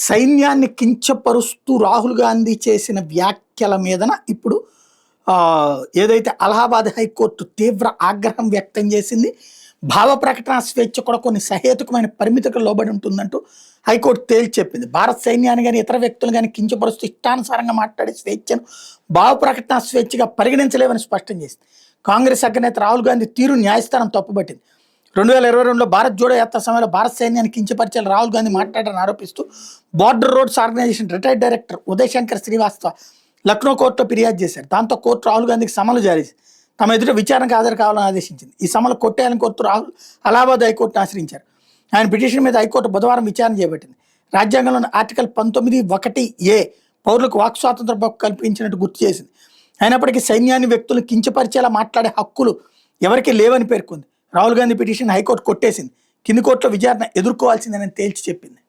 సైన్యాన్ని కించపరుస్తూ రాహుల్ గాంధీ చేసిన వ్యాఖ్యల మీదన ఇప్పుడు ఏదైతే అలహాబాద్ హైకోర్టు తీవ్ర ఆగ్రహం వ్యక్తం చేసింది. భావ ప్రకటన స్వేచ్ఛ కూడా కొన్ని సహేతుకమైన పరిమితులకు లోబడి ఉంటుందంటూ హైకోర్టు తేల్చి చెప్పింది. భారత సైన్యాన్ని కానీ ఇతర వ్యక్తులు కానీ కించపరుస్తూ ఇష్టానుసారంగా మాట్లాడే స్వేచ్ఛను భావ ప్రకటన స్వేచ్ఛగా పరిగణించలేవని స్పష్టం చేసింది. కాంగ్రెస్ అగ్రనేత రాహుల్ గాంధీ తీరు న్యాయస్థానం తప్పుపట్టింది. 2022లో భారత్ జోడో యాత్ర సమయంలో భారత సైన్యాన్ని కించపరిచేలా రాహుల్ గాంధీ మాట్లాడారని ఆరోపిస్తూ border roads organisation retired director Uday Shankar Srivastava Lucknow కోర్టులో ఫిర్యాదు చేశారు. దాంతో కోర్టు రాహుల్ గాంధీకి సమన్లు జారీ చేసింది. తమ ఎదుట విచారణకు హాజరు కావాలని ఆదేశించింది. ఈ సమన్లు కొట్టేయాలని కోర్టు రాహుల్ అలహాబాద్ హైకోర్టును ఆశ్రయించారు. ఆయన పిటిషన్ మీద హైకోర్టు బుధవారం విచారణ చేపట్టింది. రాజ్యాంగంలోని ఆర్టికల్ 19(1)(a) పౌరులకు వాక్ స్వాతంత్రం కల్పించినట్టు గుర్తు చేసింది. అయినప్పటికీ సైన్యాన్ని వ్యక్తులు కించపరిచేలా మాట్లాడే హక్కులు ఎవరికీ లేవని పేర్కొంది. రాహుల్ గాంధీ పిటిషన్ హైకోర్టు కొట్టేసింది. కింది కోర్టులో విచారణ ఎదుర్కోవాల్సిందని తేల్చి చెప్పింది.